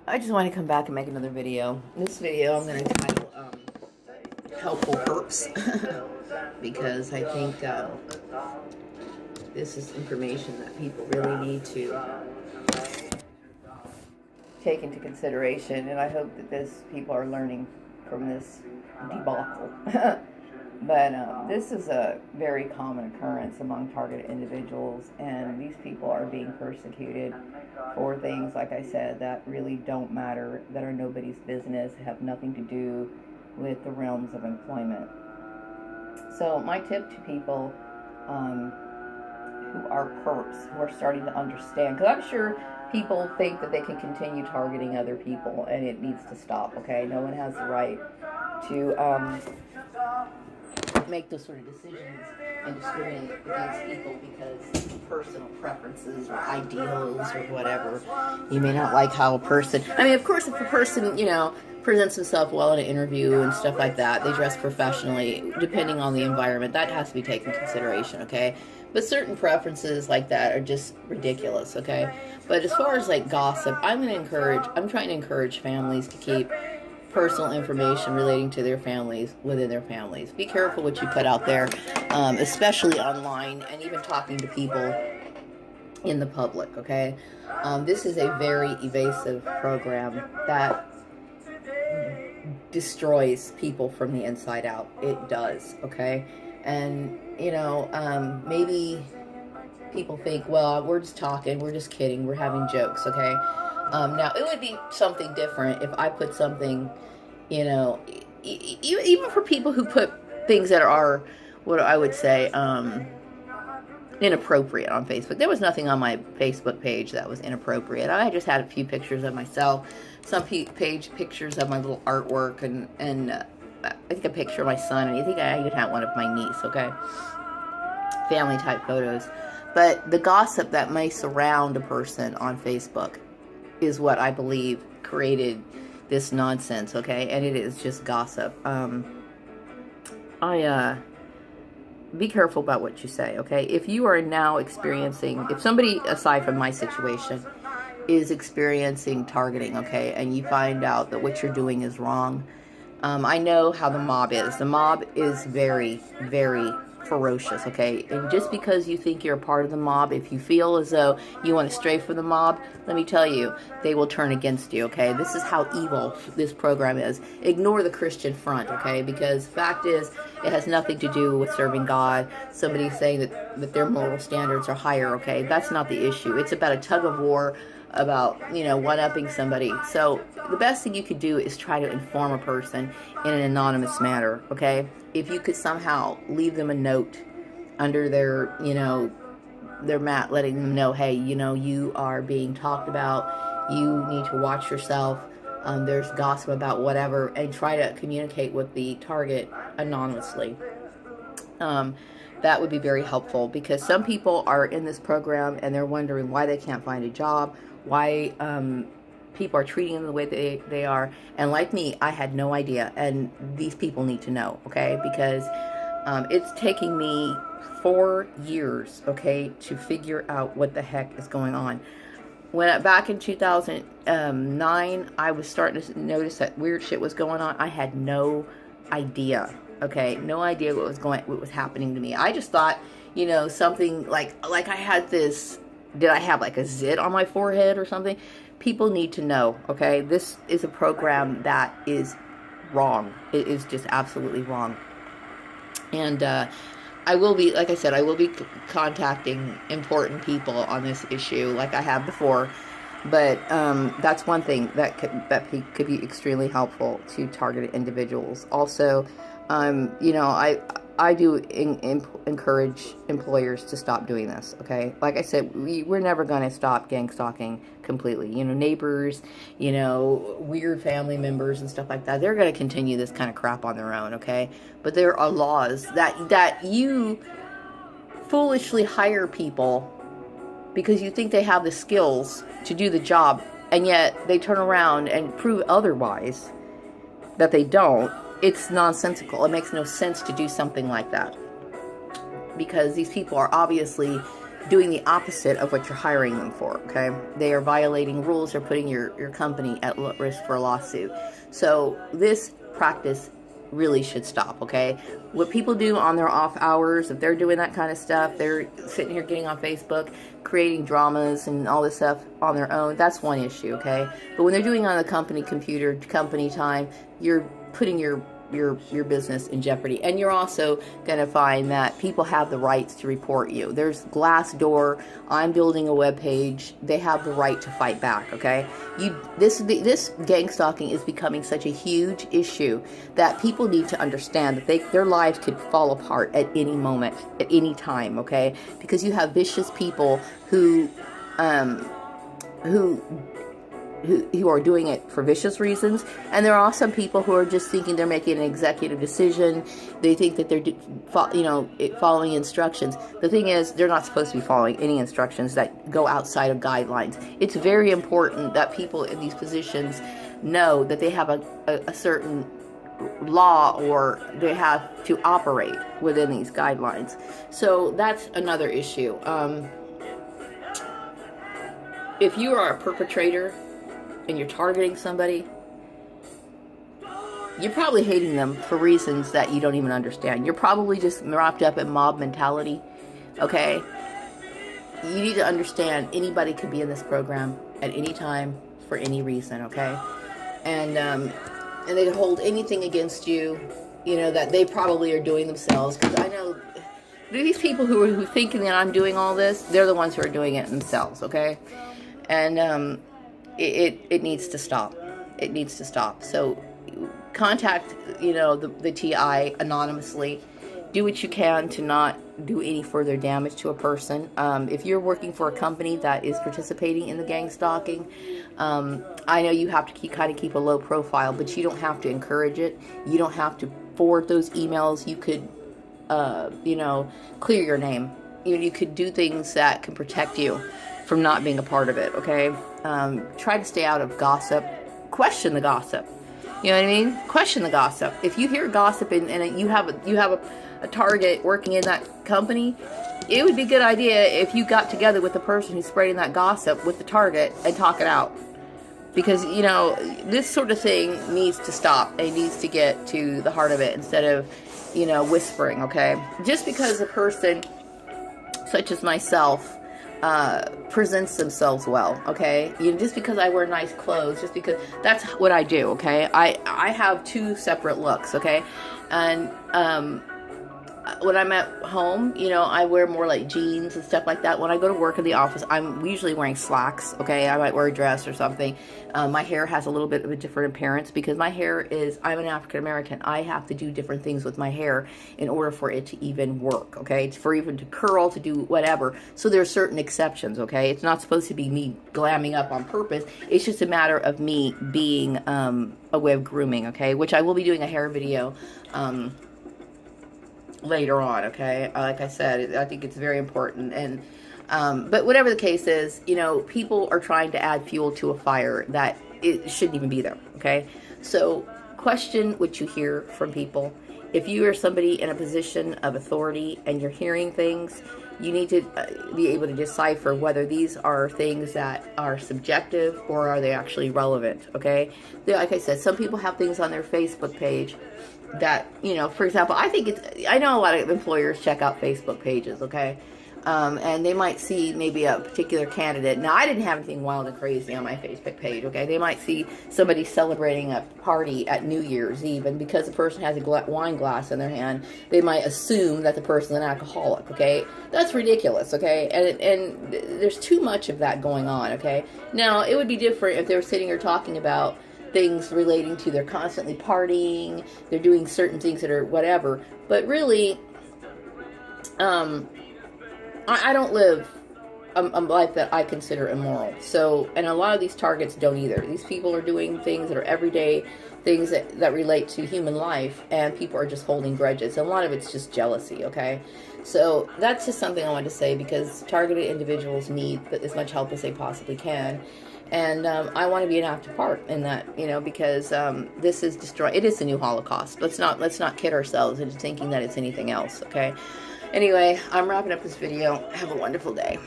I just want to come back and make another video. This video I'm going to title Helpful Perps because I think this is information that people really need to take into consideration, and I hope that people are learning from this debacle. But this is a very common occurrence among targeted individuals, and these people are being persecuted for things, like I said, that really don't matter, that are nobody's business, have nothing to do with the realms of employment. So my tip to people who are perps, who are starting to understand, because I'm sure people think that they can continue targeting other people, and it needs to stop, okay? No one has the right to make those sort of decisions and discriminate against people because of personal preferences or ideals or whatever. You may not like how a person, I mean, of course, if a person, presents himself well in an interview and stuff like that, they dress professionally, depending on the environment, that has to be taken into consideration, okay? But certain preferences like that are just ridiculous, okay? But as far as like gossip, I'm trying to encourage families to keep personal information relating to their families within their families. Be careful what you put out there, especially online and even talking to people in the public, okay? This is a very evasive program that destroys people from the inside out. It does, okay? And, maybe people think, well, we're just talking, we're just kidding, we're having jokes, okay? Now, it would be something different if I put something, even for people who put things that are, what I would say, inappropriate on Facebook. There was nothing on my Facebook page that was inappropriate. I just had a few pictures of myself, some pictures of my little artwork, and I think a picture of my son, and I think I even had one of my niece, okay? Family type photos. But the gossip that may surround a person on Facebook is what I believe created this nonsense, okay? And it is just gossip. Be careful about what you say, okay? If you are now experiencing, if somebody, aside from my situation, is experiencing targeting, okay, and you find out that what you're doing is wrong, I know how the mob is. The mob is very, very ferocious, okay? And just because you think you're a part of the mob, if you feel as though you want to stray from the mob, let me tell you, they will turn against you, okay? This is how evil this program is. Ignore the Christian front, okay? Because the fact is, it has nothing to do with serving God. Somebody saying that their moral standards are higher, okay? That's not the issue. It's about a tug of war, about, one-upping somebody. So the best thing you could do is try to inform a person in an anonymous manner, okay? If you could somehow leave them a note under their, their mat, letting them know, hey, you are being talked about, you need to watch yourself, there's gossip about whatever, and try to communicate with the target anonymously. That would be very helpful, because some people are in this program and they're wondering why they can't find a job, why people are treating them the way they are. And like me, I had no idea, and these people need to know, okay? Because it's taking me 4 years, okay, to figure out what the heck is going on. Back in 2009, I was starting to notice that weird shit was going on. I had no idea, okay? No idea what was happening to me. I just thought, something like I had this, did I have like a zit on my forehead or something? People need to know, okay? This is a program that is wrong. It is just absolutely wrong. And I will be, like I said, I will be contacting important people on this issue like I have before. But that's one thing that could be extremely helpful to targeted individuals. Also, I do encourage employers to stop doing this, okay? Like I said, we're never going to stop gang stalking completely. Neighbors, weird family members and stuff like that, they're going to continue this kind of crap on their own, okay? But there are laws that you foolishly hire people because you think they have the skills to do the job, and yet they turn around and prove otherwise, that they don't. It's nonsensical. It makes no sense to do something like that, because these people are obviously doing the opposite of what you're hiring them for, okay? They are violating rules. They're putting your company at risk for a lawsuit. So this practice really should stop, okay? What people do on their off hours, if they're doing that kind of stuff, they're sitting here getting on Facebook, creating dramas and all this stuff on their own, that's one issue, okay? But when they're doing it on the company computer, company time, you're putting your business in jeopardy. And you're also going to find that people have the rights to report you. There's Glassdoor. I'm building a web page. They have the right to fight back, okay? This gang stalking is becoming such a huge issue that people need to understand that their lives could fall apart at any moment, at any time, okay? Because you have vicious people who are doing it for vicious reasons, and there are also people who are just thinking they're making an executive decision. They think that they're following instructions. The thing is, they're not supposed to be following any instructions that go outside of guidelines. It's very important that people in these positions know that they have a certain law, or they have to operate within these guidelines. So that's another issue. If you are a perpetrator and you're targeting somebody, you're probably hating them for reasons that you don't even understand. You're probably just wrapped up in mob mentality, okay? You need to understand anybody could be in this program at any time for any reason, okay? And they could hold anything against you, that they probably are doing themselves. Because I know these people who are thinking that I'm doing all this, they're the ones who are doing it themselves, okay? And it needs to stop. It needs to stop. So contact, the TI anonymously. Do what you can to not do any further damage to a person. If you're working for a company that is participating in the gang stalking, I know you have to keep a low profile, but you don't have to encourage it. You don't have to forward those emails. You could, clear your name. You could do things that can protect you from not being a part of it, okay? Try to stay out of gossip. Question the gossip. You know what I mean? Question the gossip. If you hear gossip and you have a target working in that company, it would be a good idea if you got together with the person who's spreading that gossip with the target and talk it out. Because, this sort of thing needs to stop. It needs to get to the heart of it instead of, whispering, okay? Just because a person such as myself presents themselves well, okay? Just because I wear nice clothes, just because that's what I do, okay? I have two separate looks, okay? And when I'm at home, I wear more like jeans and stuff like that. When I go to work in the office, I'm usually wearing slacks, okay? I might wear a dress or something. My hair has a little bit of a different appearance because I'm an African American. I have to do different things with my hair in order for it to even work, okay? For even to curl, to do whatever. So there are certain exceptions, okay? It's not supposed to be me glamming up on purpose. It's just a matter of me being a way of grooming, okay? Which I will be doing a hair video later on, okay? Like I said, I think it's very important. And but whatever the case is, people are trying to add fuel to a fire that it shouldn't even be there, okay? So question what you hear from people. If you are somebody in a position of authority and you're hearing things, you need to be able to decipher whether these are things that are subjective or are they actually relevant, okay? Like I said, some people have things on their Facebook page that, for example, I know a lot of employers check out Facebook pages, okay? And they might see maybe a particular candidate. Now, I didn't have anything wild and crazy on my Facebook page, okay? They might see somebody celebrating a party at New Year's Eve, and because the person has a wine glass in their hand, they might assume that the person's an alcoholic, okay? That's ridiculous, okay? And there's too much of that going on, okay? Now, it would be different if they were sitting here talking about things relating to they're constantly partying, they're doing certain things that are whatever, but really, I don't live a life that I consider immoral. So, and a lot of these targets don't either. These people are doing things that are everyday things that relate to human life, and people are just holding grudges. And a lot of it's just jealousy, okay? So that's just something I wanted to say, because targeted individuals need as much help as they possibly can. And I want to be an active part in that, because this is it is the new Holocaust. Let's not kid ourselves into thinking that it's anything else, okay? Anyway, I'm wrapping up this video. Have a wonderful day.